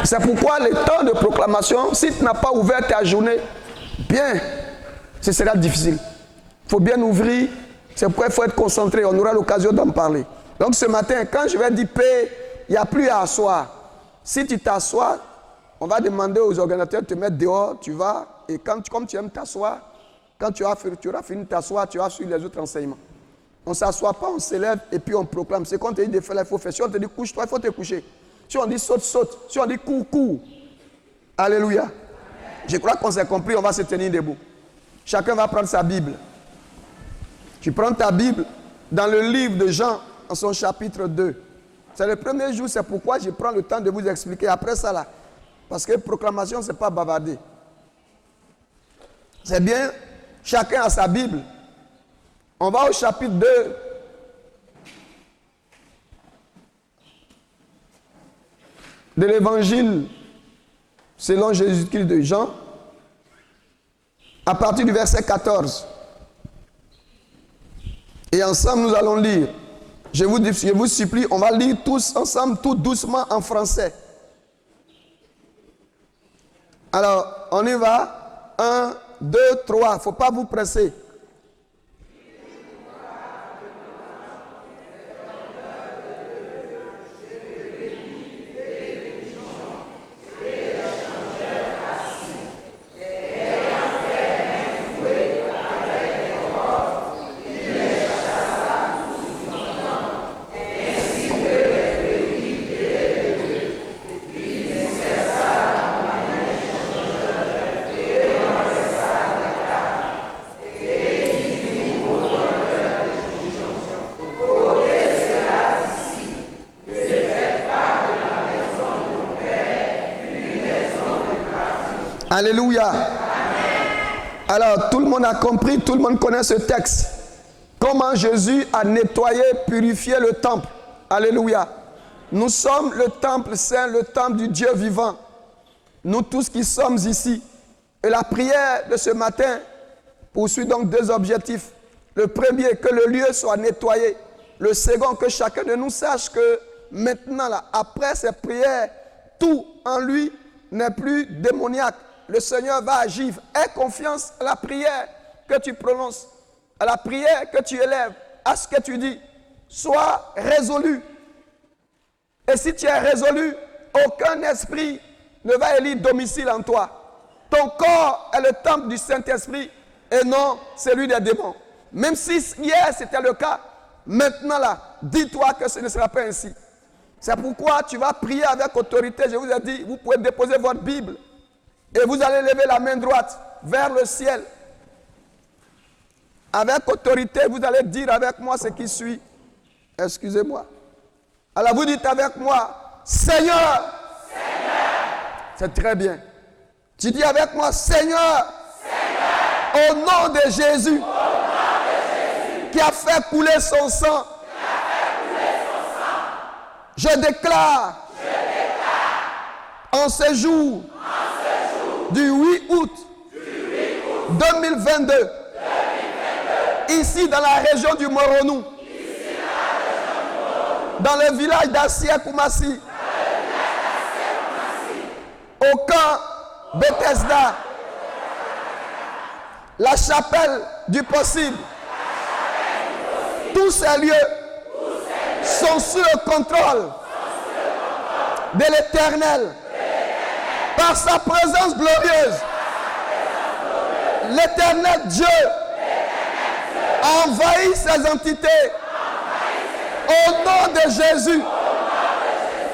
C'est pourquoi le temps de proclamation, si tu n'as pas ouvert ta journée, bien, ce sera difficile. Il faut bien ouvrir, c'est pourquoi il faut être concentré, on aura l'occasion d'en parler. Donc ce matin, quand je vais dire paix, il n'y a plus à asseoir. Si tu t'assois, on va demander aux organisateurs de te mettre dehors, tu vas, et comme tu aimes t'asseoir, quand tu auras fini de t'asseoir, tu vas suivre les autres enseignements. On ne s'assoit pas, on s'élève et puis on proclame. C'est quand on te dit de faire, il faut faire. Si on te dit couche-toi, il faut te coucher. Si on dit saute, saute. Si on dit cours, cours. Alléluia. Je crois qu'on s'est compris, on va se tenir debout. Chacun va prendre sa Bible. Tu prends ta Bible dans le livre de Jean, en son chapitre 2. C'est le premier jour, c'est pourquoi je prends le temps de vous expliquer. Après ça, là, parce que proclamation, ce n'est pas bavarder. C'est bien, chacun a sa Bible. On va au chapitre 2. De l'évangile selon Jésus-Christ de Jean, à partir du verset 14. Et ensemble, nous allons lire. Je vous supplie, on va lire tous ensemble, tout doucement en français. Alors, on y va. 1, 2, 3. Il ne faut pas vous presser. Alléluia. Amen. Alors, tout le monde a compris, tout le monde connaît ce texte. Comment Jésus a nettoyé, purifié le temple. Alléluia. Nous sommes le temple saint, le temple du Dieu vivant. Nous tous qui sommes ici. Et la prière de ce matin poursuit donc deux objectifs. Le premier, que le lieu soit nettoyé. Le second, que chacun de nous sache que maintenant, là, après ces prières, tout en lui n'est plus démoniaque. Le Seigneur va agir. Aie confiance à la prière que tu prononces, à la prière que tu élèves, à ce que tu dis. Sois résolu. Et si tu es résolu, aucun esprit ne va élire domicile en toi. Ton corps est le temple du Saint-Esprit et non celui des démons. Même si hier c'était le cas, maintenant là, dis-toi que ce ne sera pas ainsi. C'est pourquoi tu vas prier avec autorité. Je vous ai dit, vous pouvez déposer votre Bible et vous allez lever la main droite vers le ciel. Avec autorité, vous allez dire avec moi ce qui suit. Excusez-moi. Alors vous dites avec moi, Seigneur. Seigneur. C'est très bien. Tu dis avec moi, Seigneur. Seigneur. Au nom de Jésus. Qui a fait couler son sang. Je déclare en ce jour du 8 août 2022, ici dans la région du Moronou, dans le village d'Assia-Koumassi, au camp Bethesda, la chapelle du possible, tous ces lieux sont sous le contrôle de l'Éternel. Par sa présence glorieuse, l'Éternel Dieu a envahi ces entités. Au nom de Jésus,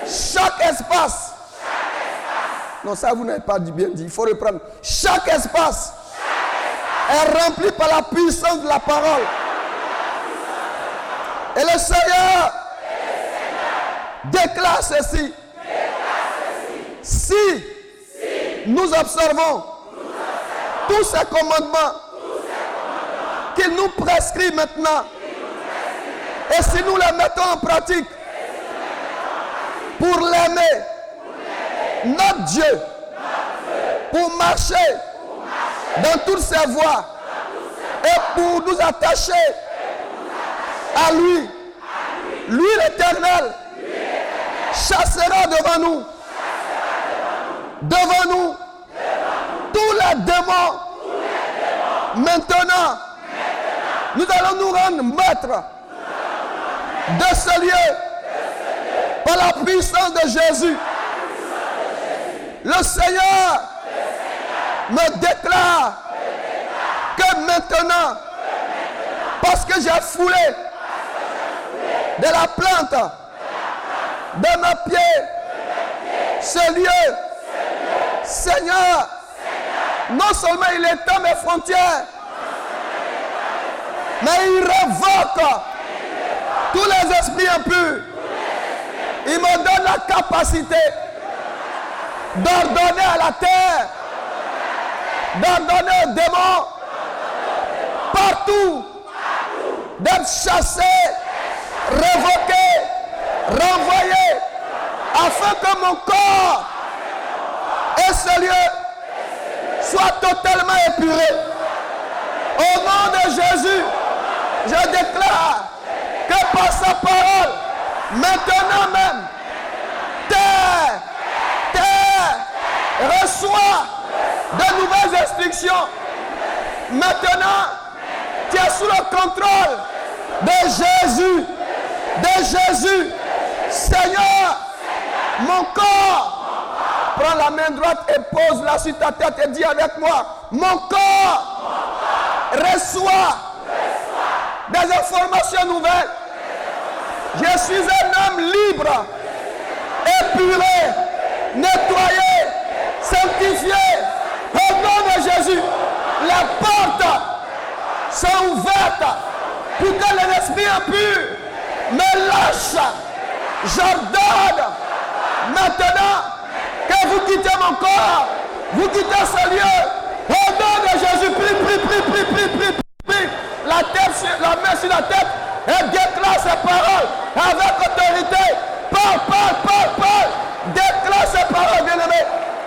chaque espace, non, ça vous n'avez pas bien dit, il faut reprendre. Chaque espace est rempli par la puissance de la parole. Et le Seigneur déclare ceci. Si nous observons tous ces commandements qu'il nous prescrit maintenant, et si nous les mettons en pratique pour l'aimer, notre Dieu, pour marcher dans toutes ses voies et pour nous attacher à lui, lui l'Éternel chassera devant nous devant nous tous les démons. Maintenant, nous allons nous rendre maîtres de ce lieu par la puissance de Jésus. Le Seigneur me déclare que maintenant, parce que j'ai foulé de la plante de mes pieds ce lieu, Seigneur, non seulement il étend mes frontières, mais il révoque tous les esprits impurs. Il me donne la capacité d'ordonner à la terre, d'ordonner aux démons, partout, d'être chassés, révoqués, renvoyés, afin que mon corps et ce lieu soient totalement épurés. Au nom de Jésus, je déclare que par sa parole, maintenant même, terre, reçoit de nouvelles instructions. Maintenant, tu es sous le contrôle de Jésus. Seigneur, mon corps, prends la main droite et pose-la sur ta tête et dis avec moi, mon corps reçoit des informations nouvelles. Je suis un homme libre, épuré, nettoyé, sanctifié. Au nom de Jésus, les portes sont ouvertes pour que les esprits impurs me lâchent. J'ordonne maintenant que vous quittez mon corps, vous quittez ce lieu. Au nom de Jésus, prie. La main sur la tête et déclare ces paroles avec autorité. Parle. Déclare ces paroles, bien-aimé.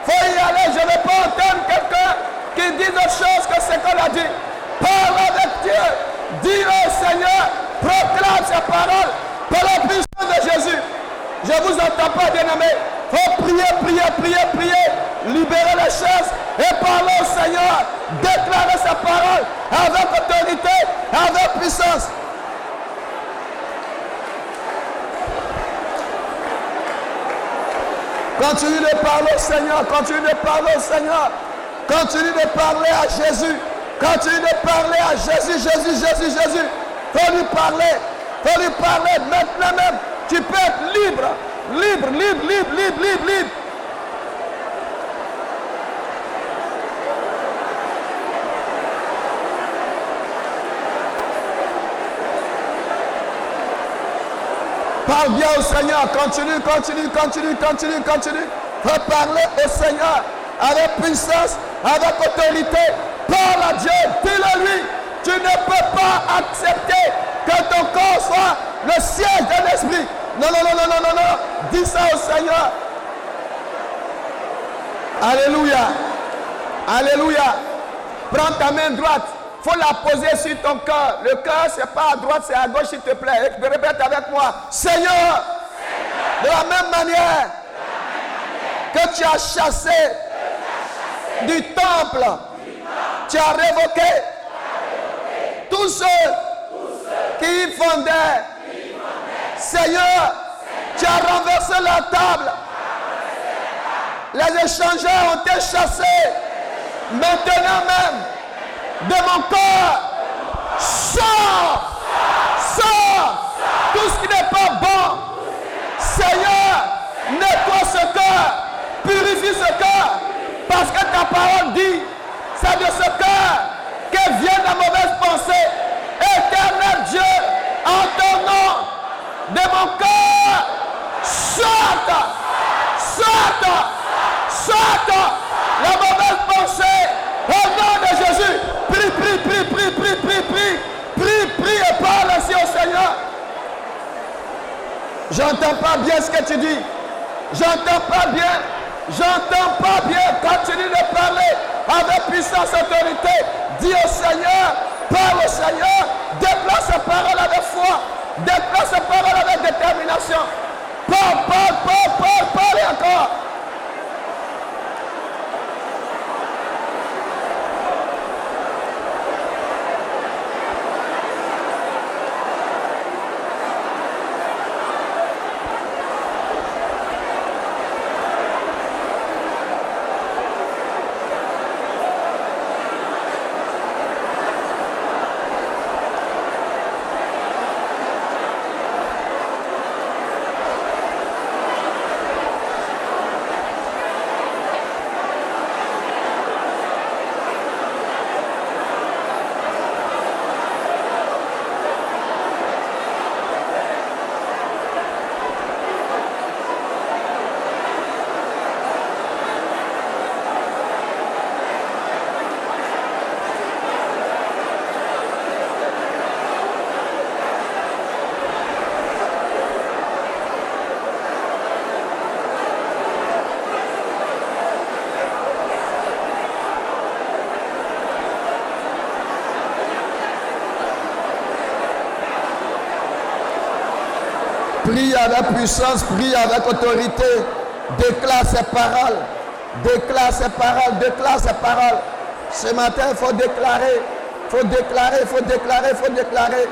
Il faut y aller. Je ne vais pas entendre quelqu'un qui dit autre chose que ce qu'on a dit. Parle avec Dieu. Dis au Seigneur, proclame ces paroles par la puissance de Jésus. Je ne vous entends pas, bien-aimé. Il faut prier. Libérer les choses et parler au Seigneur. Déclarer sa parole avec autorité, avec puissance. Continue de parler au Seigneur. Continue de parler à Jésus. Continue de parler à Jésus. Faut lui parler maintenant même. Tu peux être libre. Parle bien au Seigneur. Continue. Faut parler au Seigneur avec puissance, avec autorité. Parle à Dieu. Dis-le lui. Tu ne peux pas accepter que ton corps soit le siège d'un esprit. Non. Dis ça au Seigneur. Alléluia. Prends ta main droite. Il faut la poser sur ton cœur. Le cœur, ce n'est pas à droite, c'est à gauche, s'il te plaît. Et répète avec moi. Seigneur, de la même manière que tu as chassé du temple, tu as révoqué tous ceux qui y fondaient. Seigneur, tu as renversé la table. Les échangeurs ont été chassés. Maintenant même, de mon corps, sors tout ce qui n'est pas bon. Seigneur, nettoie ce cœur, purifie ce cœur, parce que ta parole dit, c'est de ce cœur que vient la mauvaise pensée. Éternel Dieu, en ton nom, de mon cœur, sorte la mauvaise pensée. Au nom de Jésus, prie et parle ainsi au Seigneur. J'entends pas bien ce que tu dis. J'entends pas bien. Continue de parler avec puissance et autorité. Dis au Seigneur, parle au Seigneur, déplace sa parole avec foi, déplace sa parole avec détermination. Parle encore. Prie avec puissance, prie avec autorité. Déclare ces paroles. Déclare ces paroles, déclare ces paroles. Ce matin, il faut déclarer. Il faut déclarer, il faut déclarer, il faut déclarer.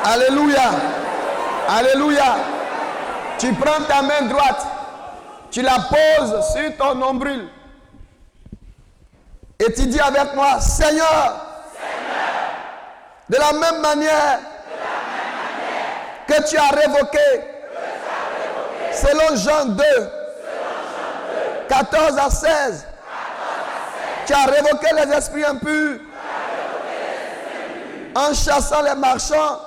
Alléluia. Alléluia. Tu prends ta main droite, tu la poses sur ton nombril et tu dis avec moi, Seigneur, de la même manière que tu as révoqué, selon Jean 2, 14 à 16, tu as révoqué les esprits impurs en chassant les marchands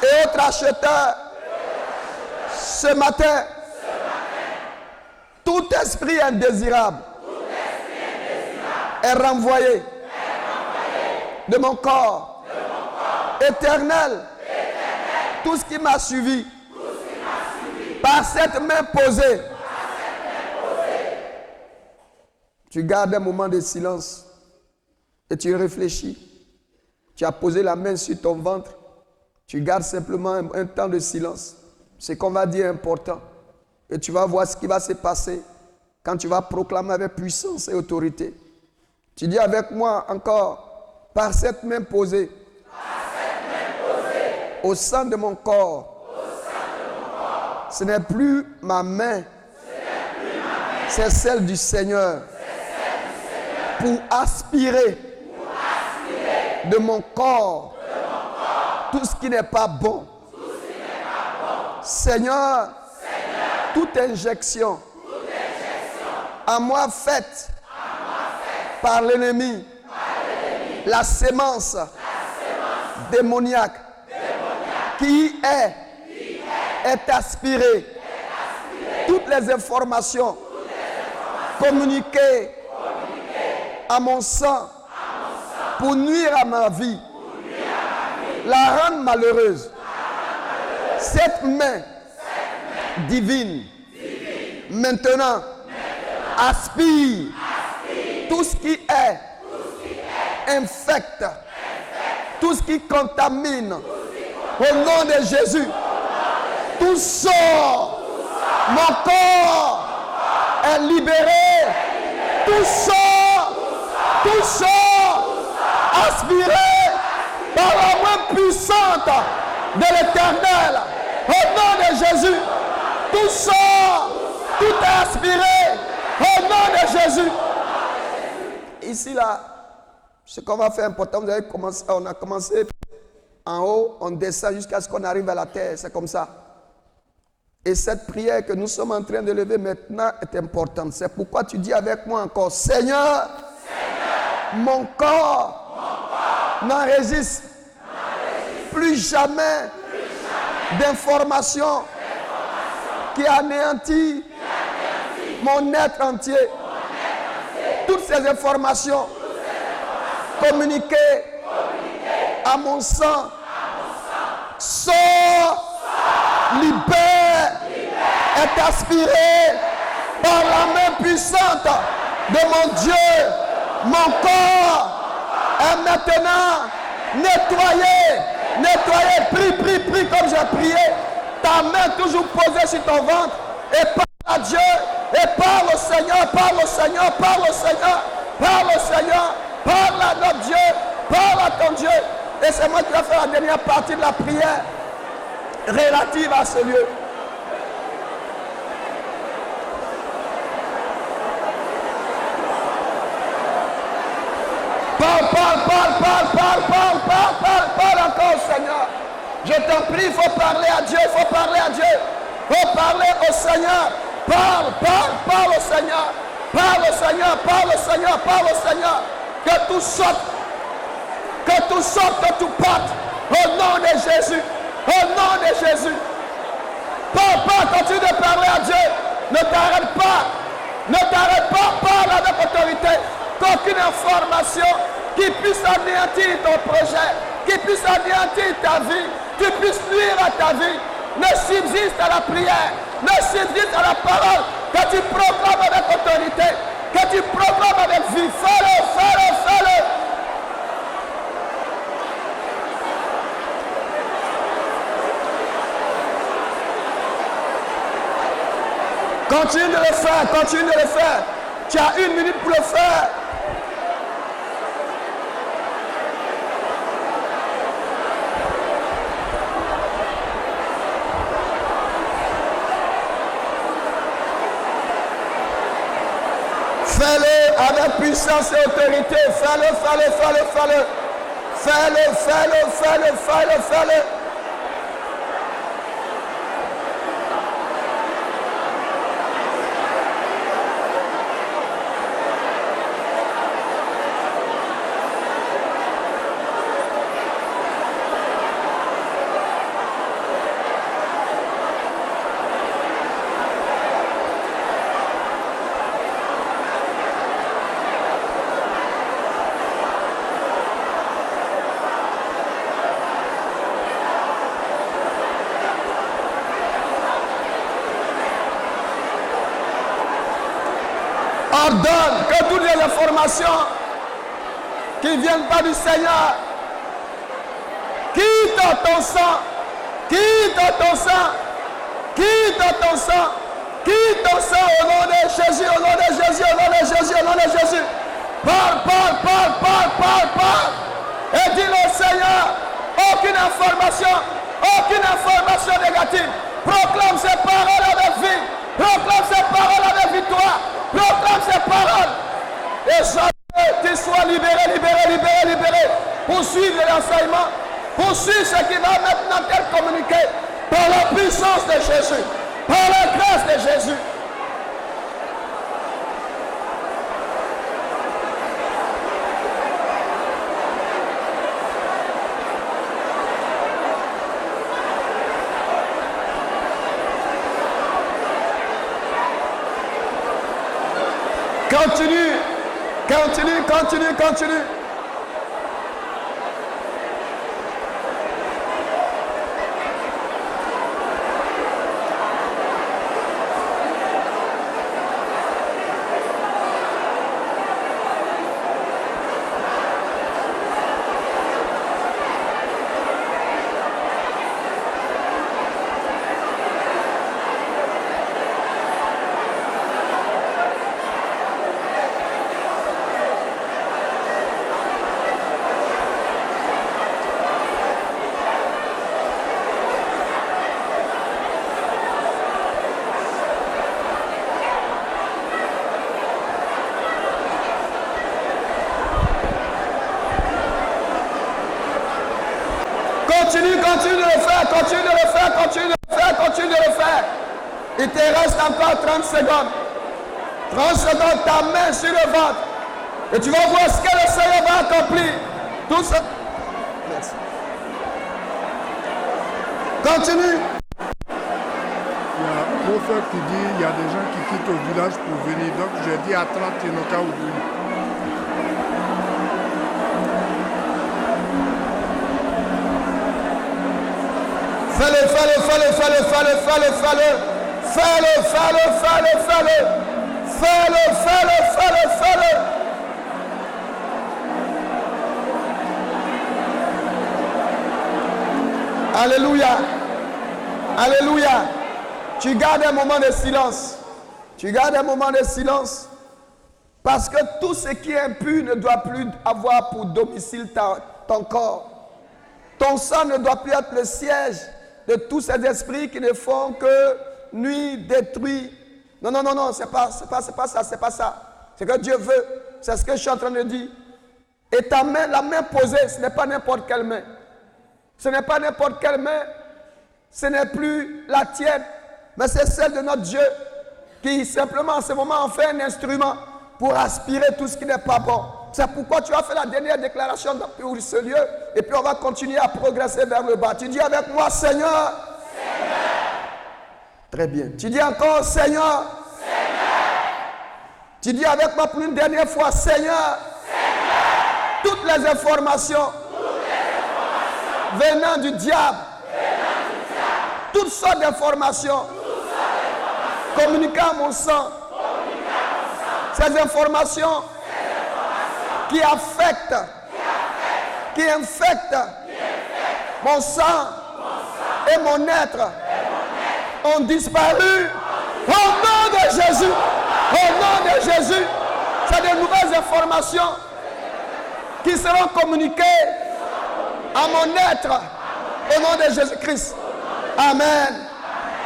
et autres acheteurs. Ce matin, tout esprit indésirable est renvoyé de mon corps éternel. Tout ce qui m'a suivi par cette main posée. Tu gardes un moment de silence et tu réfléchis. Tu as posé la main sur ton ventre. Tu gardes simplement un temps de silence. Ce qu'on va dire est important. Et tu vas voir ce qui va se passer quand tu vas proclamer avec puissance et autorité. Tu dis avec moi encore, par cette main posée, au sein de mon corps, ce n'est plus ma main, c'est celle du Seigneur. Pour aspirer de mon corps tout ce qui n'est pas bon. Seigneur, toute injection à moi faite par l'ennemi, la sémence démoniaque qui est aspirée, toutes les informations communiquées à mon sang pour nuire à ma vie, la rendre malheureuse. Cette main divine, maintenant, aspire tout ce qui est infecte, tout ce qui contamine. Au nom de Jésus, tout sort. Mon corps est libéré. Tout sort, aspiré par la main puissante de l'Éternel. Au nom de Jésus, tout sort, tout est aspiré. Au nom de Jésus. Ici, là, ce qu'on va faire important, vous avez commencé, on a commencé en haut, on descend jusqu'à ce qu'on arrive à la terre. C'est comme ça. Et cette prière que nous sommes en train de lever maintenant est importante. C'est pourquoi tu dis avec moi encore, Seigneur, mon corps n'enregistre plus jamais d'informations qui anéantit mon être entier. Toutes ces informations communiquées à mon sang, sort, libère, est aspiré par la main puissante de mon Dieu. Mon corps est maintenant nettoyé. Prie comme j'ai prié. Ta main toujours posée sur ton ventre et parle à Dieu. Et parle au Seigneur, parle au Seigneur, parle au Seigneur, parle au Seigneur, parle à notre Dieu, parle à ton Dieu. Et c'est moi qui vais faire la dernière partie de la prière relative à ce lieu. Parle encore, Seigneur. Je t'en prie, il faut parler à Dieu, il faut parler à Dieu. Il faut parler au Seigneur. Parle au Seigneur. Parle au Seigneur, parle au Seigneur, parle au Seigneur. Que tout sorte, que tout parte. Au nom de Jésus. Au nom de Jésus. Parle, continue de parler à Dieu. Ne t'arrête pas. Ne t'arrête pas, parle avec autorité. Qu'aucune information qui puisse anéantir ton projet, qui puisse anéantir ta vie, qui puisse nuire à ta vie, ne subsiste à la prière, ne subsiste à la parole, que tu proclames avec autorité, que tu proclames avec vie. Fais-le. Continue de le faire. Tu as 1 minute pour le faire. Fais-le avec puissance et autorité. Fais-le. Ordonne que toutes les informations qui ne viennent pas du Seigneur quitte ton sang au nom de Jésus, au nom de Jésus. Parle. Et dis-le au Seigneur, aucune information négative. Proclame ces paroles avec vie. Proclame ces paroles avec victoire. Proclame ces paroles. Et jamais tu sois libéré. Poursuivre l'enseignement. Poursuivre ce qui va maintenant t'être communiqué par la puissance de Jésus. Par la grâce de Jésus. Continue. Continue de le faire. Il te reste encore 30 secondes. 30 secondes, ta main sur le ventre. Et tu vas voir ce que le Seigneur va accomplir. Tout ça. Merci. Continue. Il y a un prophète qui dit il y a des gens qui quittent au village pour venir. Donc j'ai dit à 30 Inoka Oudou. Fais-le. Alléluia. Tu gardes un moment de silence. Parce que tout ce qui est impur ne doit plus avoir pour domicile ton corps. Ton sang ne doit plus être le siège de tous ces esprits qui ne font que nuire, détruire. Non, non, non, non, c'est pas ça, c'est pas ça. C'est que Dieu veut, c'est ce que je suis en train de dire. Et ta main, la main posée, ce n'est pas n'importe quelle main. Ce n'est pas n'importe quelle main, ce n'est plus la tienne, mais c'est celle de notre Dieu qui simplement en ce moment en fait un instrument pour aspirer tout ce qui n'est pas bon. C'est pourquoi tu as fait la dernière déclaration pour ce lieu et puis on va continuer à progresser vers le bas. Tu dis avec moi, Seigneur. Seigneur. Très bien. Tu dis encore, Seigneur. Seigneur. Tu dis avec moi pour une dernière fois, Seigneur. Seigneur. Toutes les informations venant du diable, toutes sortes d'informations communiquant à mon sang, ces informations qui affectent, qui infectent mon sang et mon être ont disparu au nom de Jésus. Au nom de Jésus, c'est de nouvelles informations qui seront communiquées à mon être, au nom de Jésus-Christ. Amen.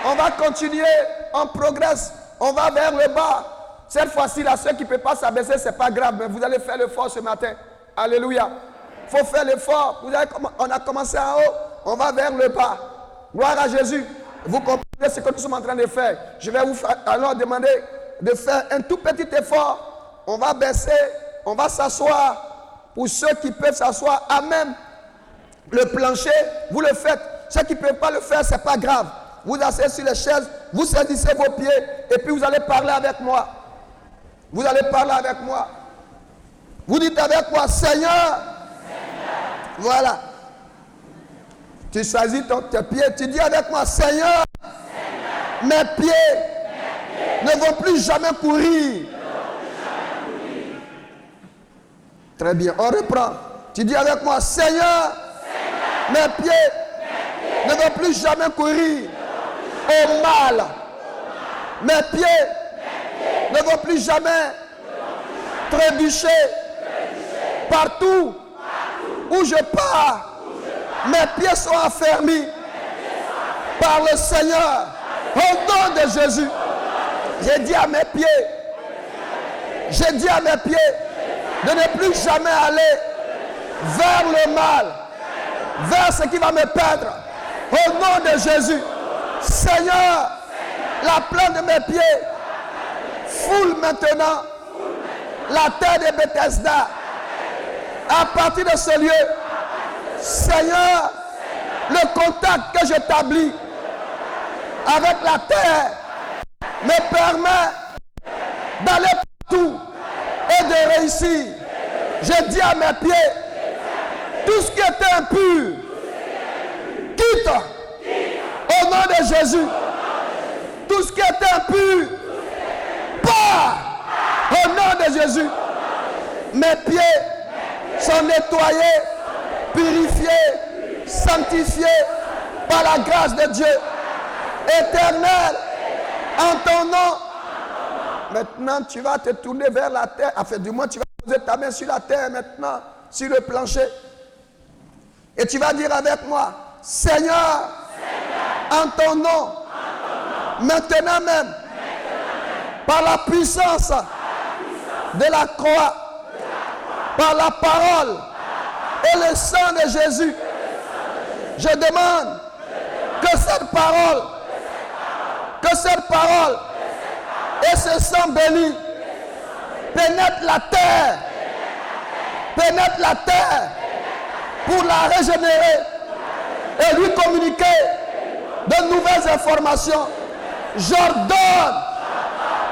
On va continuer, on progresse, on va vers le bas. Cette fois-ci, là, ceux qui ne peuvent pas s'abaisser, ce n'est pas grave, mais vous allez faire l'effort ce matin. Alléluia. Il faut faire l'effort. On a commencé en haut, on va vers le bas. Gloire à Jésus. Vous comprenez ce que nous sommes en train de faire. Je vais vous alors demander de faire un tout petit effort. On va baisser, on va s'asseoir. Pour ceux qui peuvent s'asseoir à même le plancher, vous le faites. Ceux qui ne peuvent pas le faire, ce n'est pas grave. Vous asseyez sur les chaises, vous saisissez vos pieds et puis vous allez parler avec moi. Vous allez parler avec moi. Vous dites avec moi, Seigneur. Seigneur. Voilà. Tu saisis tes pieds, tu dis avec moi, Seigneur. Seigneur. Mes pieds ne vont plus jamais courir. Très bien, on reprend. Tu dis avec moi, Seigneur. Mes pieds ne vont plus jamais courir au mal. Mes pieds ne vont plus jamais trébucher. Partout où je pars, mes pieds sont affermis par le Seigneur. Au nom de Jésus, j'ai dit à mes pieds de ne plus jamais aller vers le mal, vers ce qui va me perdre. Au nom de Jésus, Seigneur, la plante de mes pieds foule maintenant la terre de Bethesda. À partir de ce lieu, Seigneur, le contact que j'établis avec la terre me permet d'aller partout et de réussir. Je dis à mes pieds, tout ce qui est impur, quitte au nom de Jésus. Tout ce qui est impur, part au nom de Jésus. Mes pieds sont nettoyés, purifiés, sanctifiés par la grâce de Dieu. Éternel, en ton nom. Maintenant, tu vas te tourner vers la terre. Enfin, du moins, tu vas poser ta main sur la terre maintenant, sur le plancher. Et tu vas dire avec moi, Seigneur, en ton nom, maintenant même, par la puissance de la croix, par la parole et le sang de Jésus, je demande que cette parole et ce sang béni pénètre la terre pour la régénérer et lui communiquer de nouvelles informations. J'ordonne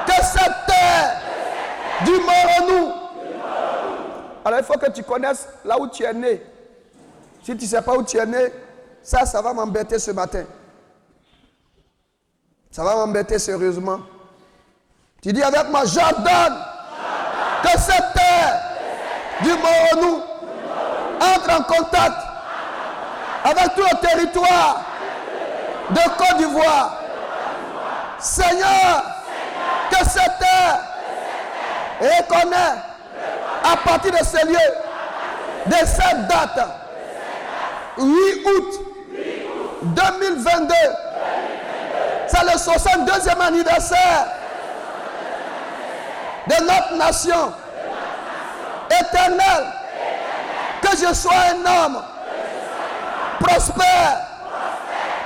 que cette terre du Moronou. Alors il faut que tu connaisses là où tu es né. Si tu ne sais pas où tu es né, ça va m'embêter ce matin. Ça va m'embêter sérieusement. Tu dis avec moi, j'ordonne que cette terre du Moronou entre en contact avec tout le territoire de Côte d'Ivoire. Seigneur, que cette terre reconnaît à partir de ce lieu, de cette date, 8 août 2022. C'est le 62e anniversaire de notre nation. Éternel, que je sois un homme prospère,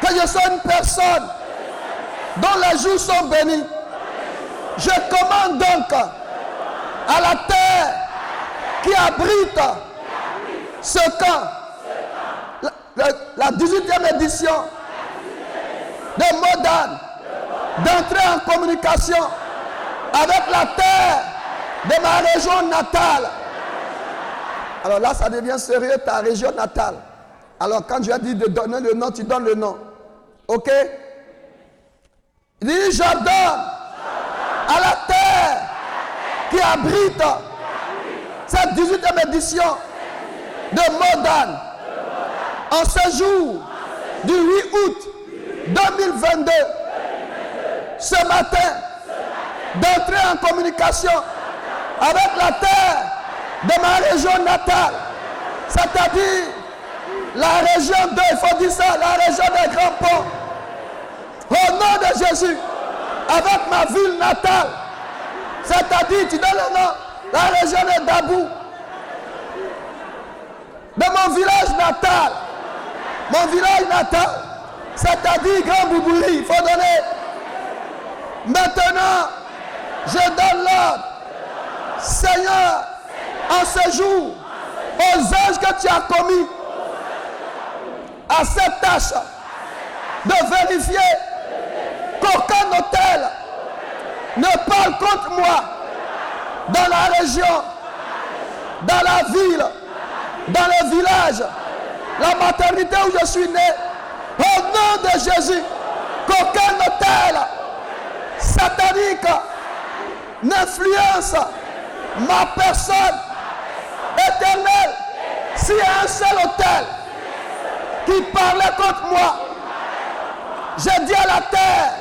que je sois une personne dont les jours sont bénis. Je commande donc à la terre qui abrite ce camp, la 18e édition de Modane, d'entrer en communication avec la terre de ma région natale. Alors là, ça devient sérieux, ta région natale. Alors quand je dis de donner le nom, tu donnes le nom. Ok? Il dit, j'ordonne à la terre qui abrite cette 18e édition de Modane, en ce jour du 8 août 2022, ce matin, d'entrer en communication avec la terre de ma région natale, c'est-à-dire la région de, il faut dire ça, la région des Grands Ponts, au nom de Jésus, avec ma ville natale, c'est-à-dire, tu donnes le nom, la région de Dabou, de mon village natal, c'est-à-dire Grand Boubouli, il faut donner. Maintenant, je donne l'ordre, Seigneur, en ce jour, aux anges que tu as commis à cette tâche de vérifier qu'aucun hôtel ne parle contre moi dans la région, dans la ville, dans le village, la maternité où je suis né, au nom de Jésus, qu'aucun hôtel satanique n'influence ma personne. Éternel, s'il y a un seul hôtel qui parlait contre moi, je dis à la terre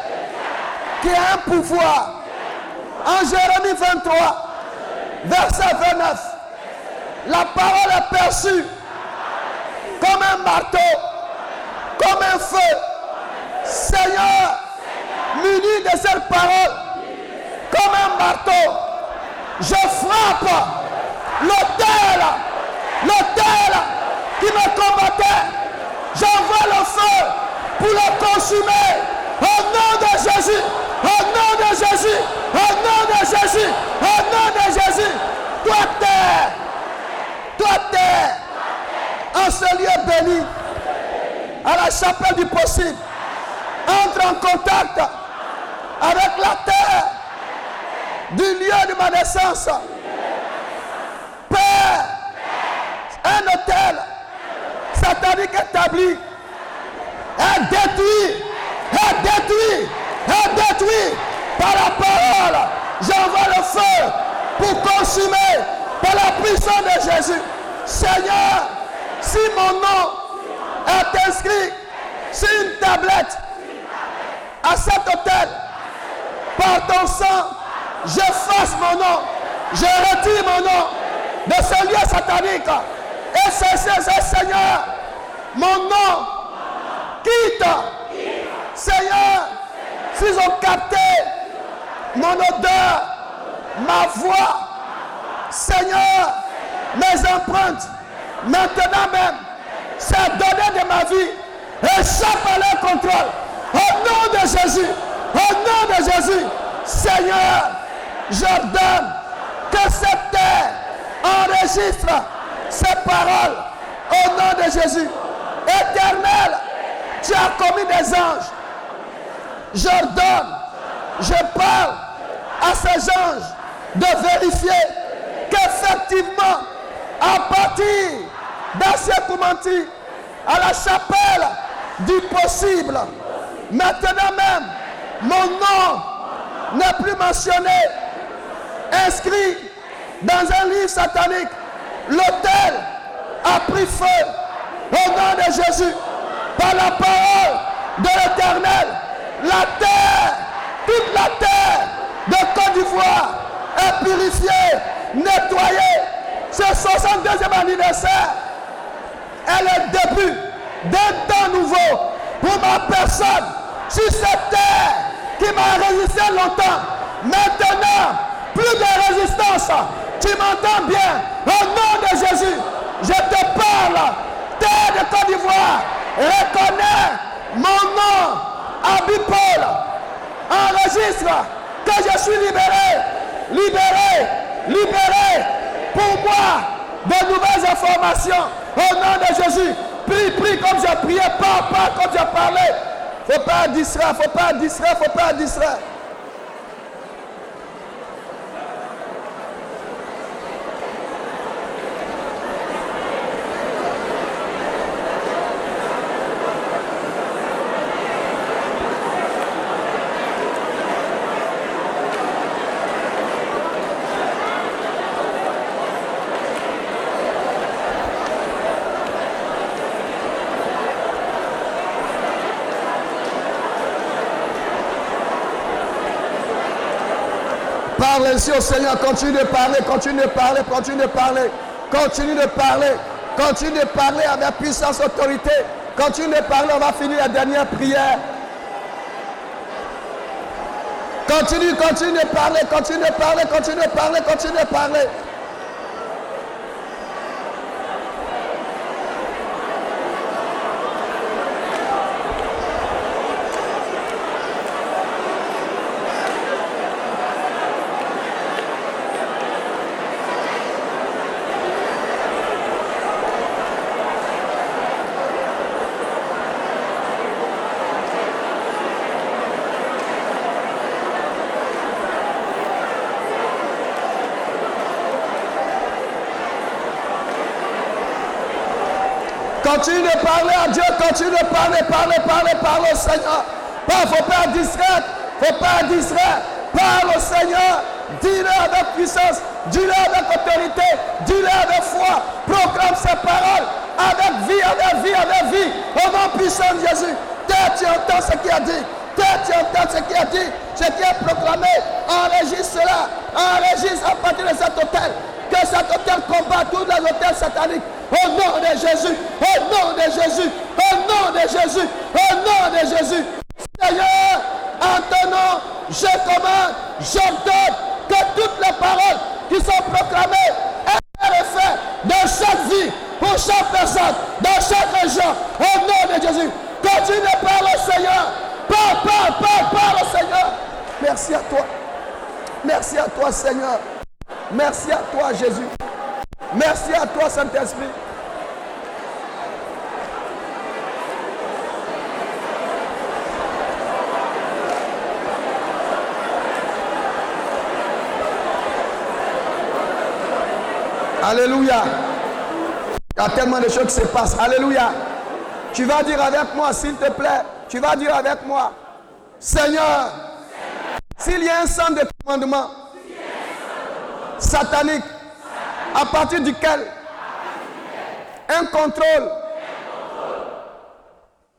qu'il y a un pouvoir. En Jérémie 23, verset 29, la parole est perçue comme un marteau, comme un feu. Seigneur, muni de cette parole, comme un marteau, je frappe l'autel qui me combattait. J'envoie le feu pour le consumer. Au nom de Jésus, au nom de Jésus, au nom de Jésus, au nom de Jésus. Toi terre, en ce lieu béni, à la chapelle du possible, entre en contact avec la terre du lieu de ma naissance. Père, un hôtel satanique établi est détruit par la parole. J'envoie le feu pour consumer par la puissance de Jésus. Seigneur, si mon nom est inscrit sur une tablette à cet hôtel, par ton sang, j'efface mon nom, je retire mon nom de ce lieu satanique. Et c'est Seigneur, mon nom quitte. Seigneur, s'ils ont capté mon odeur, ma voix, Seigneur, mes empreintes, maintenant même, ces données de ma vie échappent à leur contrôle. Au nom de Jésus, au nom de Jésus, Seigneur, j'ordonne que cette terre enregistre ces paroles au nom de Jésus. Éternel, tu as commis des anges. J'ordonne, je parle à ces anges de vérifier qu'effectivement, à partir d'Ancien Koumanti, à la chapelle du possible, maintenant même, mon nom n'est plus mentionné, inscrit dans un livre satanique. L'autel a pris feu au nom de Jésus, par la parole de l'Éternel. La terre, toute la terre de Côte d'Ivoire est purifiée, nettoyée. Ce 62e anniversaire est le début d'un temps nouveau pour ma personne sur cette terre qui m'a résisté longtemps. Maintenant, plus de résistance. Tu m'entends bien? Au nom de Jésus, je te parle. Terre de Côte d'Ivoire, reconnais mon nom à Bipol. Enregistre que je suis libéré. Libéré. Libéré. Pour moi, de nouvelles informations. Au nom de Jésus, prie comme je priais, parle comme je parlais. Faut pas distraire. Parle ainsi au Seigneur, continue de parler avec puissance, autorité. Continue de parler, on va finir la dernière prière. Continue de parler. Continue de parler à Dieu, continue de parler au Seigneur. Faut pas distraire. Parle au Seigneur. Dis-le avec puissance, dis-le avec autorité, dis-le avec foi. Proclame ses paroles avec vie. Au nom puissant de Jésus. Terre, tu entends ce qu'il a dit. Ce qui est proclamé. Enregistre cela. Enregistre à partir de cet hôtel. Que cet hôtel combat tous les hôtels sataniques. Au nom de Jésus. Seigneur, en ton nom, je commande, j'ordonne que toutes les paroles qui sont proclamées aient effet dans chaque vie, pour chaque personne, dans chaque région. Au nom de Jésus. Continue de parler au Seigneur. Parle au Seigneur. Merci à toi, Seigneur. Merci à toi, Jésus. Merci à toi, Saint-Esprit. Alléluia. Il y a tellement de choses qui se passent. Alléluia. Tu vas dire avec moi, s'il te plaît. Tu vas dire avec moi. Seigneur, s'il y a un centre de commandement satanique à partir duquel un contrôle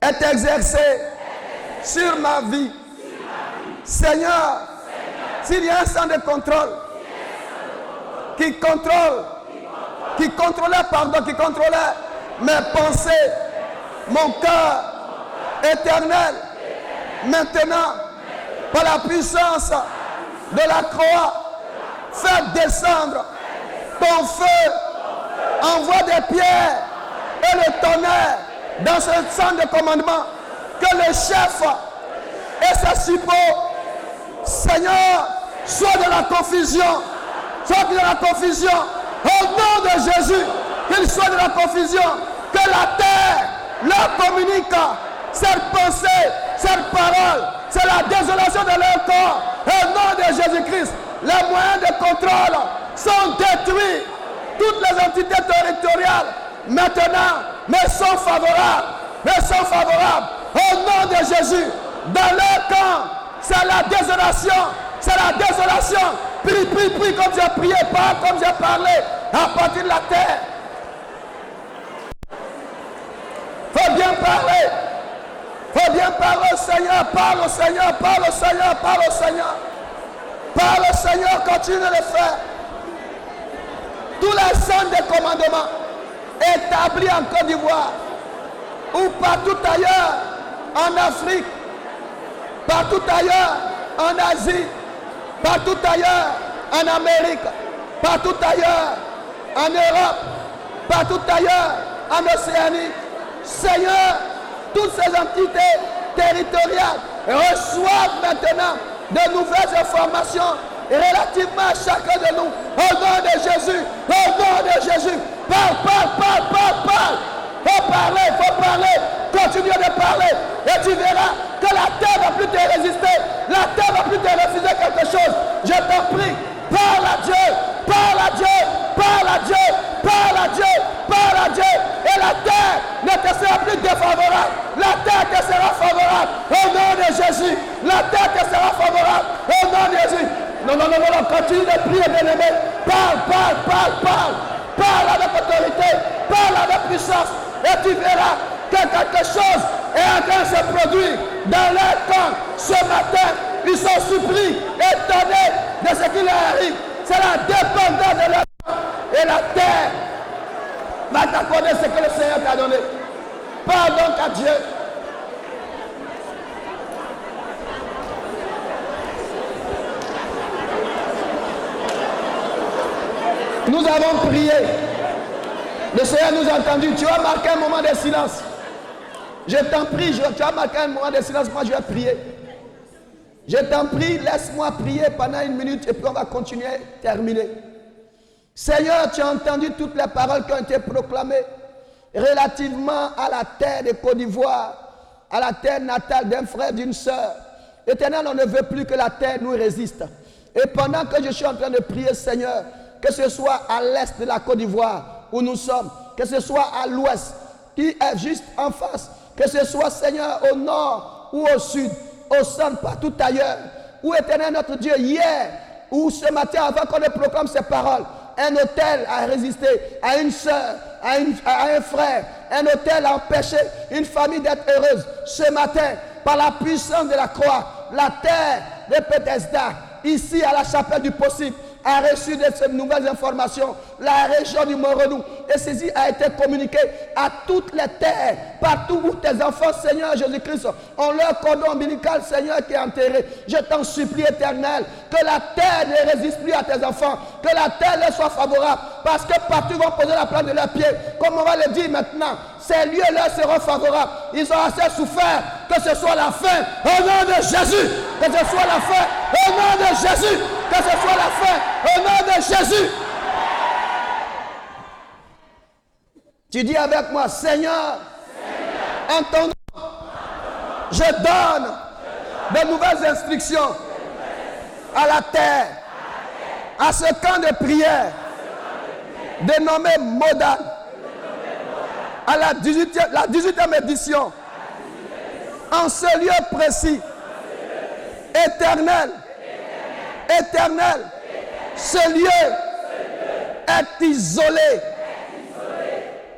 est exercé sur ma vie. Seigneur, s'il y a un centre de contrôle qui contrôlait mes pensées, mon cœur éternel, maintenant, par la puissance de la croix, fais descendre ton feu, envoie des pierres et le tonnerre dans ce centre de commandement, que le chef et ses suppôts, Seigneur, soient de la confusion, au nom de Jésus, qu'ils soient de la confusion, que la terre leur communique cette pensée, cette parole, c'est la désolation de leur corps. Au nom de Jésus-Christ, les moyens de contrôle sont détruits. Toutes les entités territoriales maintenant me sont favorables. Au nom de Jésus, dans leur camp, c'est la désolation. Prie comme j'ai prié, parle comme j'ai parlé, à partir de la terre. Faut bien parler au Seigneur, parle au Seigneur, continue de le faire. Tous les centres de commandement établis en Côte d'Ivoire, ou partout ailleurs, en Afrique, partout ailleurs, en Asie, partout ailleurs, en Amérique, partout ailleurs, en Europe, partout ailleurs, en Océanie. Seigneur, toutes ces entités territoriales reçoivent maintenant de nouvelles informations relativement à chacun de nous. Au nom de Jésus, au nom de Jésus, parle. Faut parler, continue de parler et tu verras que la terre ne va plus te résister, la terre ne va plus te refuser quelque chose. Je t'en prie, parle à Dieu, et la terre ne te sera plus défavorable, la terre te sera favorable, au nom de Jésus, la terre te sera favorable, au nom de Jésus. Non, continue de prier, bien-aimé, parle avec autorité, parle avec puissance, et tu verras que quelque chose est en train de se produire dans leur camp. Ce matin, ils sont surpris, étonnés de ce qui leur arrive. C'est la dépendance de leur camp. Et la terre va t'accorder ce que le Seigneur t'a donné. Parle donc à Dieu. Nous avons prié. Le Seigneur nous a entendus. Tu vas marquer un moment de silence. Je t'en prie, tu vas marquer un moment de silence. Moi, je vais prier. Je t'en prie, laisse-moi prier pendant 1 minute et puis on va continuer, terminer. Seigneur, tu as entendu toutes les paroles qui ont été proclamées relativement à la terre de Côte d'Ivoire, à la terre natale d'un frère, d'une sœur. Éternel, on ne veut plus que la terre nous résiste. Et pendant que je suis en train de prier, Seigneur, que ce soit à l'est de la Côte d'Ivoire où nous sommes, que ce soit à l'ouest qui est juste en face, que ce soit, Seigneur, au nord ou au sud, au centre, partout ailleurs, où Éternel notre Dieu, hier ou ce matin, avant qu'on ne proclame ces paroles, un hôtel a résisté à une sœur, à un frère, un hôtel a empêché une famille d'être heureuse. Ce matin, par la puissance de la croix, la terre de Bethesda, ici à la chapelle du possible, a reçu de ces nouvelles informations. La région du Mont-Renou, et ceci a été communiqué à toutes les terres, partout où tes enfants, Seigneur Jésus-Christ, ont leur cordon ombilical, Seigneur, qui est enterré. Je t'en supplie, Éternel, que la terre ne résiste plus à tes enfants, que la terre leur soit favorable, parce que partout ils vont poser la plante de leurs pieds, comme on va le dire maintenant, ces lieux leur seront favorables. Ils ont assez souffert, que ce soit la fin, au nom de Jésus, que ce soit la fin, au nom de Jésus, que ce soit la fin, au nom de Jésus. Tu dis avec moi, Seigneur, en ton nom, je donne de nouvelles instructions à la terre, à ce camp de prière, dénommé Modal, à la 18e édition, en ce lieu précis, éternel, ce lieu est isolé.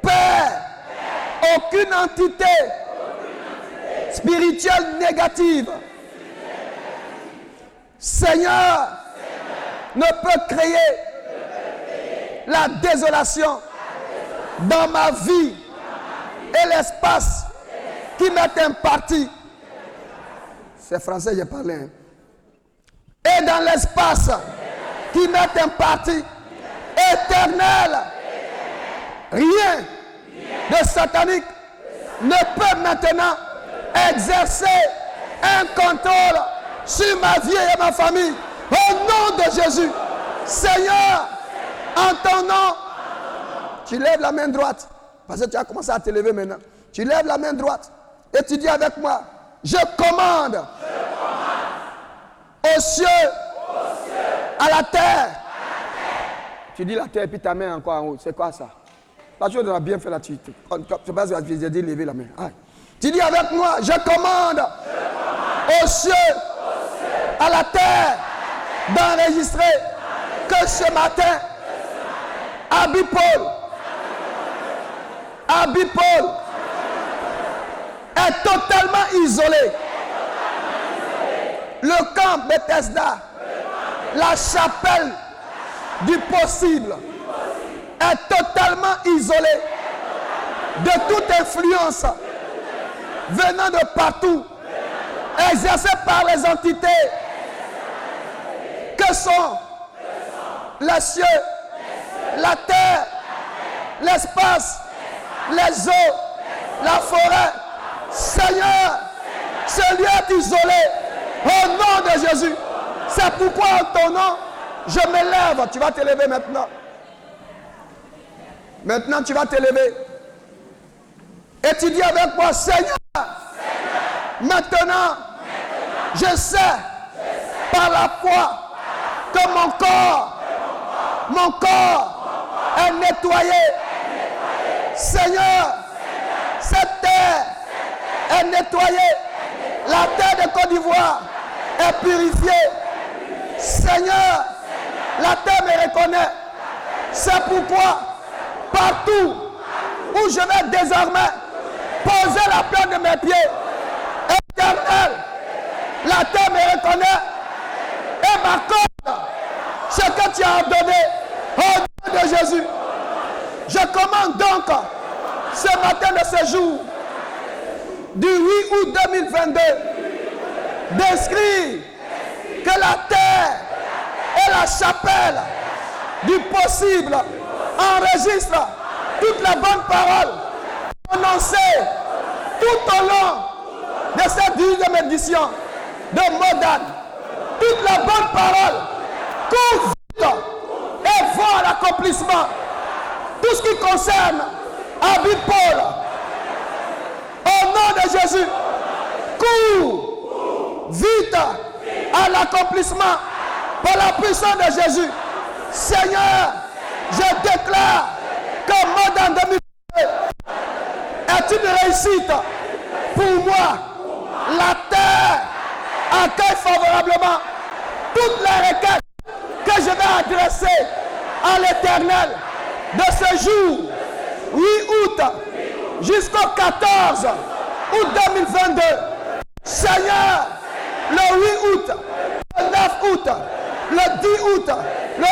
Père, aucune entité spirituelle négative, Seigneur, ne peut créer la désolation dans ma vie et l'espace qui m'est imparti. C'est français, j'ai parlé. Hein? Et dans l'espace qui m'est imparti, éternel, rien de satanique ne peut maintenant exercer un contrôle sur ma vie et ma famille. Au nom de Jésus, Seigneur, en ton nom, tu lèves la main droite, parce que tu as commencé à te lever maintenant. Tu lèves la main droite et tu dis avec moi, je commande aux cieux, à la terre. Tu dis la terre et puis ta main encore en haut. C'est quoi ça? La chose on a bien fait là-dessus. Je ne sais pas si j'ai dit lever la main. Ah. Tu dis avec moi, je commande aux cieux, à la terre, d'enregistrer que ce matin, Abipol est totalement isolé. Le camp Bethesda, la chapelle du possible, est totalement isolé de toute influence venant de partout, exercés par les entités que sont les cieux, la terre, l'espace, les eaux, la forêt. Seigneur, ce lieu est isolé au nom de Jésus. C'est pourquoi en ton nom, je m'élève. Tu vas t'élever maintenant. Maintenant, tu vas t'élever. Et tu dis avec moi, Seigneur, maintenant, je sais par la foi que mon corps est nettoyé. Seigneur, cette terre est nettoyée. La terre de Côte d'Ivoire est purifiée. Seigneur, la terre me reconnaît. C'est pourquoi, partout où je vais désormais poser la plante de mes pieds, Éternel, la terre me reconnaît et m'accorde ce que tu as ordonné au nom de Jésus. Je commande donc ce matin de ce jour, du 8 août 2022, d'inscrire que la terre et la chapelle du possible enregistrent toutes les bonnes paroles prononcées tout au long de cette 10e édition de Modane. Toutes les bonnes paroles courent vite et vont à l'accomplissement. Tout ce qui concerne Abby Paul, au nom de Jésus, court vite à l'accomplissement par la puissance de Jésus. Seigneur, je déclare que Modane 2022 est une réussite pour moi. La terre accueille favorablement toutes les requêtes que je vais adresser à l'Éternel de ce jour, 8 août, jusqu'au 14 août 2022. Seigneur, le 8 août, le 9 août, le 10 août, le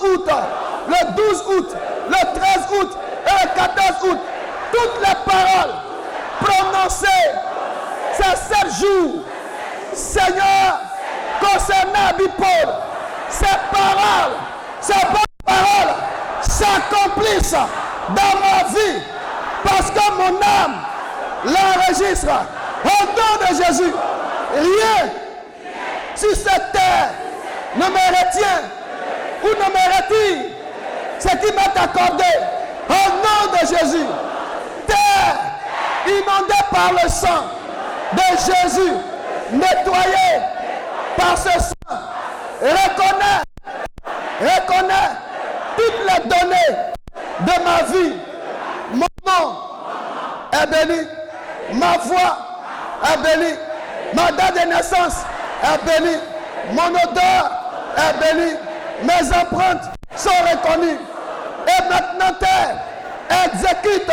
11 août, le 12 août, le 13 août et le 14 août, toutes les paroles prononcées ces 7 jours, Seigneur, concernant Abby Paul, ces bonnes paroles s'accomplissent dans ma vie parce que mon âme l'enregistre au nom de Jésus. Rien sur cette terre ne me retient ou ne me retire ce qui m'est accordé au nom de Jésus. Terre inondée par le sang de Jésus, nettoyée par ce sang, reconnais toutes les données de ma vie. Mon nom est béni, ma voix est bénie, ma date de naissance est bénie, mon odeur est bénie, mes empreintes sont reconnues. Et maintenant, terre, exécute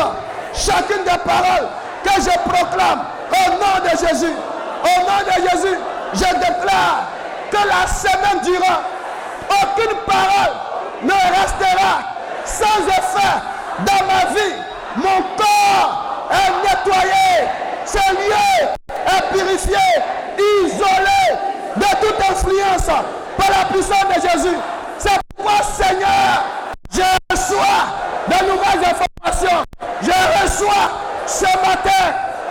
chacune des paroles que je proclame au nom de Jésus. Au nom de Jésus, je déclare que la semaine durant, aucune parole ne restera sans effet dans ma vie. Mon corps est nettoyé, ce lieu est purifié, isolé de toute influence par la puissance de Jésus. C'est pourquoi, Seigneur, je reçois de nouvelles informations. Je reçois ce matin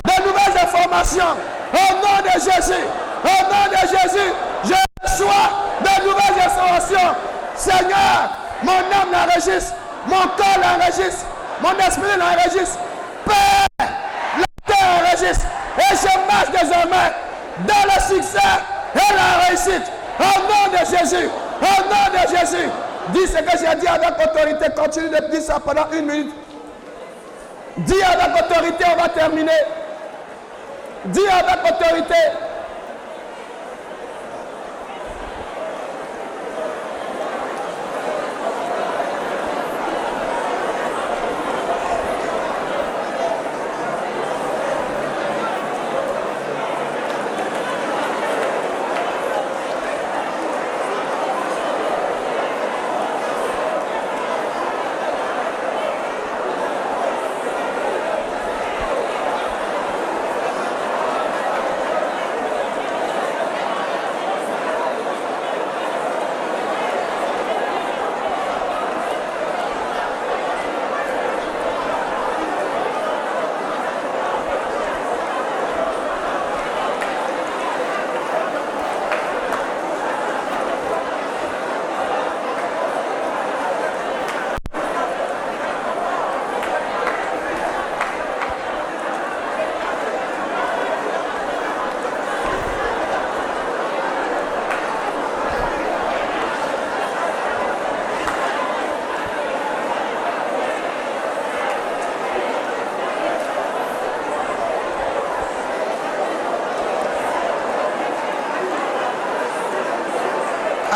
de nouvelles informations. Au nom de Jésus, au nom de Jésus, je reçois de nouvelles informations. Seigneur, mon âme l'enregistre, mon corps l'enregistre, mon esprit l'enregistre. Père, la terre l'enregistre. Et je marche désormais dans le succès et la réussite. Au nom de Jésus, au nom de Jésus. Dis ce que j'ai dit avec autorité. Continue de dire ça pendant 1 minute. Dis avec autorité, on va terminer. Dis avec autorité.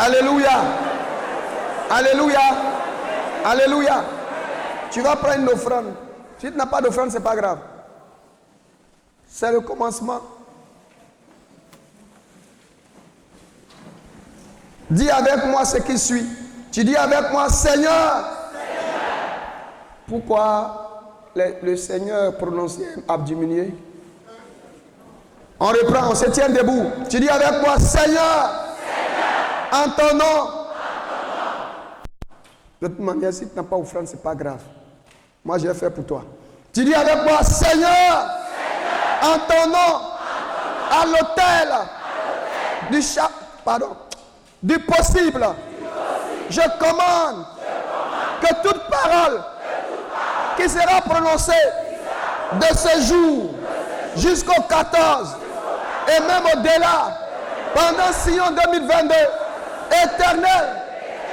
Alléluia. Alléluia. Alléluia. Tu vas prendre une offrande. Si tu n'as pas d'offrande, ce n'est pas grave. C'est le commencement. Dis avec moi ce qui suit. Tu dis avec moi, Seigneur. Pourquoi le Seigneur prononcé a diminué? On reprend, on se tient debout. Tu dis avec moi, Seigneur. En ton nom. De toute manière, si tu n'as pas offrande, ce n'est pas grave. Moi, j'ai fait pour toi. Tu dis avec moi, Seigneur, en ton nom, à l'autel du possible, je commande que toute parole qui sera prononcée de ce jour jusqu'au 14 et même au-delà, pendant Sion 2022, éternel,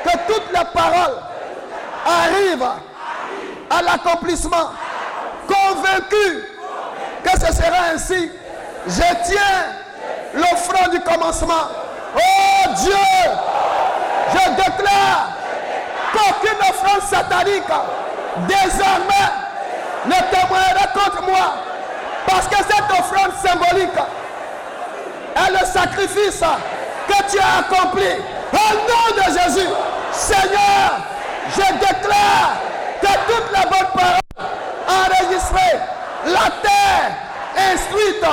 que toutes les paroles arrivent à l'accomplissement, convaincu que ce sera ainsi. Je tiens l'offrande du commencement. Oh Dieu, je déclare qu'aucune offrande satanique désormais ne témoignera contre moi, parce que cette offrande symbolique est le sacrifice que tu as accompli. Au nom de Jésus, Seigneur, je déclare que toutes les bonnes paroles enregistrées, la terre instruite,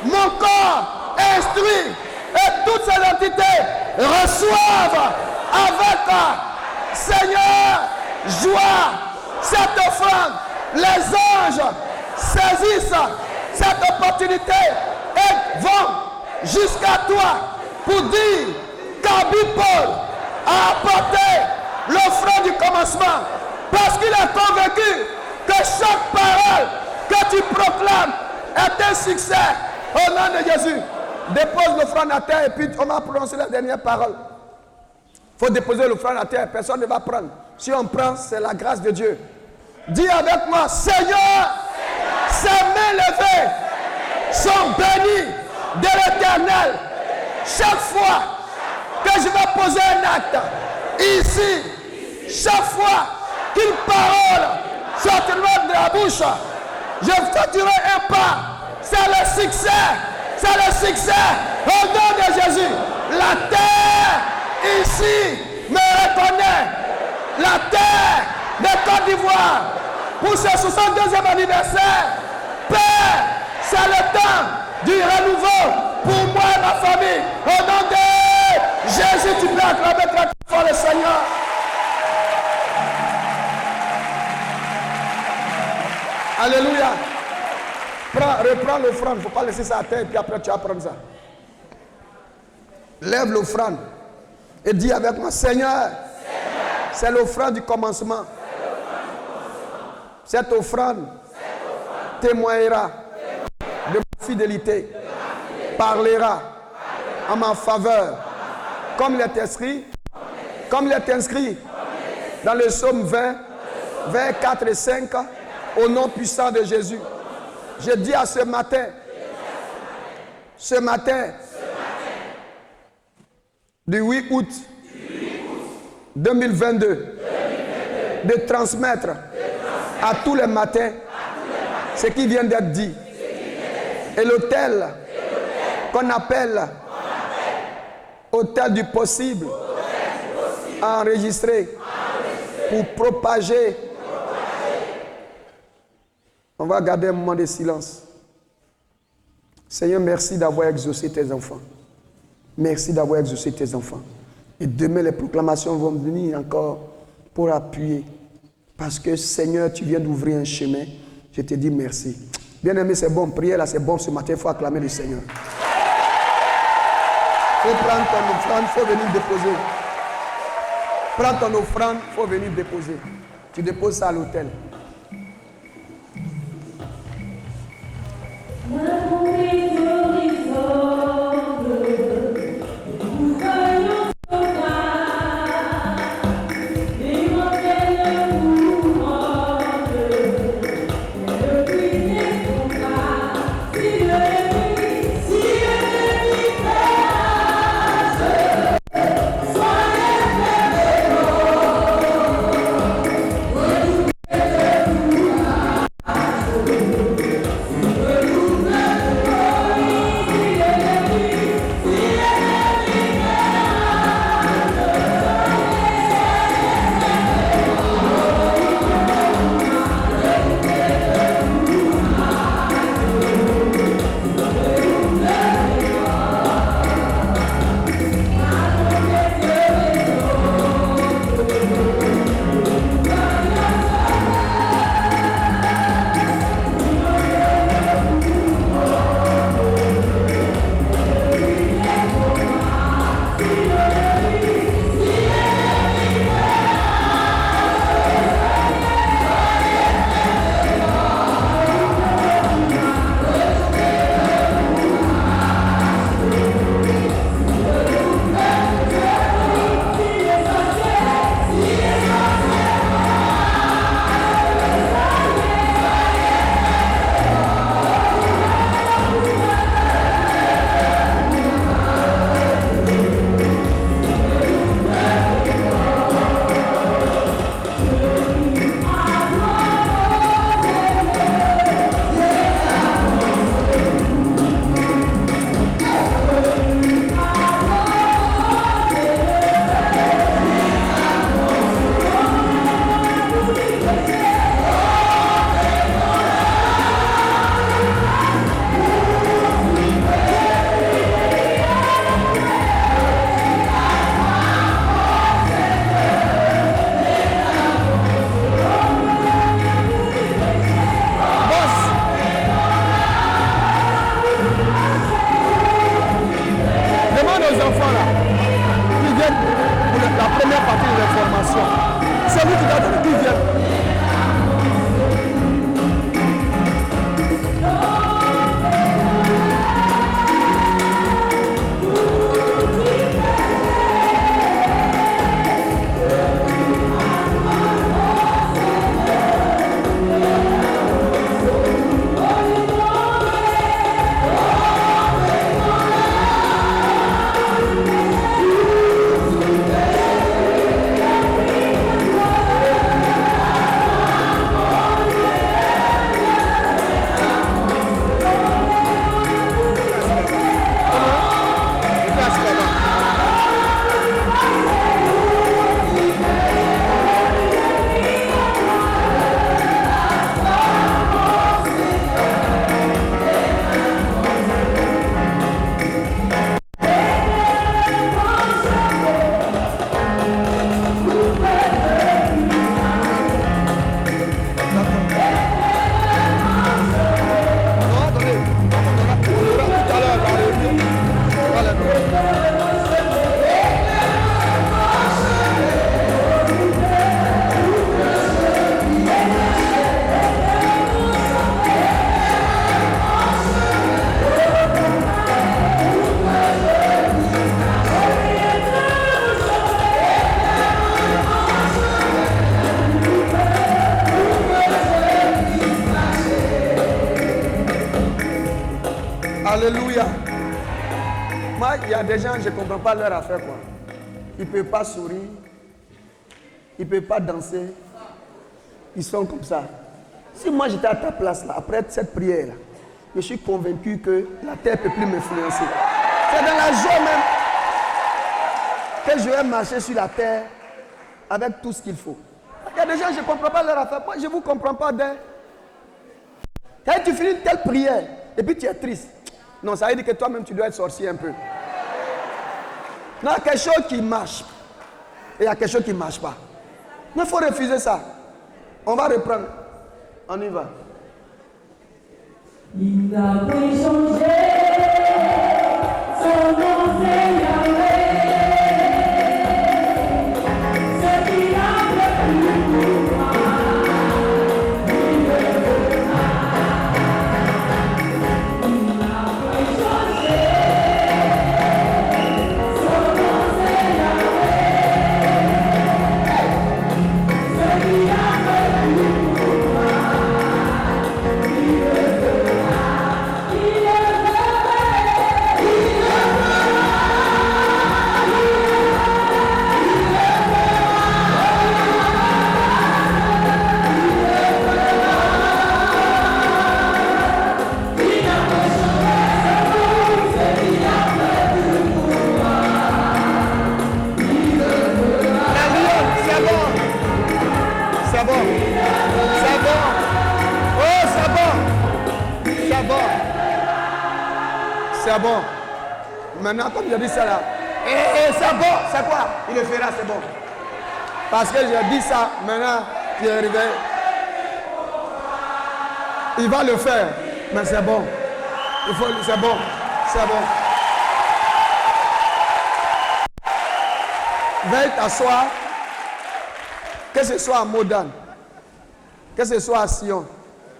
mon corps instruit, et toutes ces entités reçoivent avec Seigneur joie cette offrande. Les anges saisissent cette opportunité et vont jusqu'à toi pour dire qu'Abby Paul a apporté l'offrande du commencement, parce qu'il est convaincu que chaque parole que tu proclames est un succès. Au nom de Jésus, dépose l'offrande à terre et puis on va prononcer la dernière parole. Il faut déposer l'offrande à terre, personne ne va prendre. Si on prend, c'est la grâce de Dieu. Dis avec moi, Seigneur, ces mains levées sont bénies de l'Éternel. Chaque fois que je vais poser un acte ici, chaque fois qu'une parole sortira de la bouche, je ferai un pas. C'est le succès. C'est le succès. Au nom de Jésus, la terre ici me reconnaît. La terre de Côte d'Ivoire pour ce 62e anniversaire. Père, c'est le temps du renouveau pour moi et ma famille. Au nom de Jésus, tu peux acclamer très fort le Seigneur. Alléluia. Reprends l'offrande, il ne faut pas laisser ça à terre et puis après tu vas prendre ça. Lève l'offrande et dis avec moi, Seigneur, c'est l'offrande du commencement. Cette offrande témoignera de ma fidélité, parlera en ma faveur, comme il est inscrit dans le psaume 20, vers 4 et 5, au nom puissant de Jésus. Je dis à ce matin, du 8 août 2022, de transmettre à tous les matins ce qui vient d'être dit. Et l'autel qu'on appelle autel du possible, enregistré pour propager. On va garder un moment de silence. Seigneur, merci d'avoir exaucé tes enfants. Merci d'avoir exaucé tes enfants. Et demain, les proclamations vont venir encore pour appuyer. Parce que, Seigneur, tu viens d'ouvrir un chemin. Je te dis merci. Bien-aimé, c'est bon. Prier là, c'est bon ce matin. Il faut acclamer le Seigneur. Il faut prendre ton offrande, il faut venir déposer. Prends ton offrande, il faut venir déposer. Tu déposes ça à l'autel. Soyez bénédiction. C'est lui qui va donner qui vient. Alléluia. Moi, il y a des gens, je ne comprends pas leur affaire, quoi. Ils ne peuvent pas sourire. Ils ne peuvent pas danser. Ils sont comme ça. Si moi j'étais à ta place, là, après cette prière-là, je suis convaincu que la terre ne peut plus m'influencer. C'est dans la joie même que je vais marcher sur la terre avec tout ce qu'il faut. Il y a des gens, je ne comprends pas leur affaire. Moi, je ne vous comprends pas d'un. Quand tu finis une telle prière, et puis tu es triste. Non, ça veut dire que toi-même, tu dois être sorcier un peu. Non, il y a quelque chose qui marche. Et il y a quelque chose qui ne marche pas. Mais il faut refuser ça. On va reprendre. On y va. Il n'a pas changé. Son nom c'est Yahweh. Ce qu'il a fait pour moi. C'est bon. Maintenant, comme j'ai dit ça là, c'est bon, c'est quoi? Il le fera, c'est bon. Parce que j'ai dit ça, maintenant, il est arrivé. Il va le faire, mais c'est bon. C'est bon, c'est bon. Veuillez t'asseoir, que ce soit à Modane, que ce soit à Sion.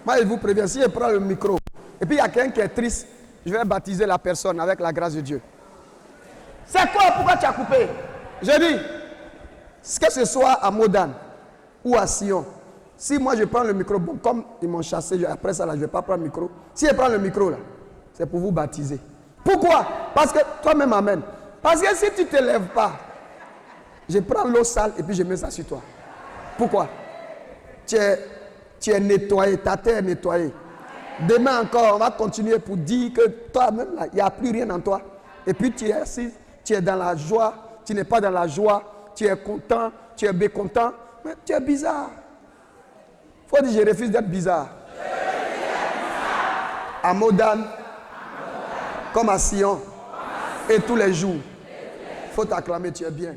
Moi, je vous préviens, si je prends le micro, et puis il y a quelqu'un qui est triste, je vais baptiser la personne avec la grâce de Dieu. C'est quoi? Pourquoi tu as coupé? Je dis, que ce soit à Modane ou à Sion, si moi je prends le micro, bon, comme ils m'ont chassé, après ça, là, je ne vais pas prendre le micro. Si je prends le micro, là, c'est pour vous baptiser. Pourquoi? Parce que toi-même, amen. Parce que si tu ne te lèves pas, je prends l'eau sale et puis je mets ça sur toi. Pourquoi? Tu es nettoyé, ta terre est nettoyée. Demain encore, on va continuer pour dire que toi-même, il n'y a plus rien en toi. Et puis tu es assis, tu es dans la joie, tu n'es pas dans la joie, tu es content, tu es mécontent, mais tu es bizarre. Il faut dire, je refuse d'être bizarre. À Modane, comme à Sion, et tous les jours. Il faut t'acclamer, tu es bien.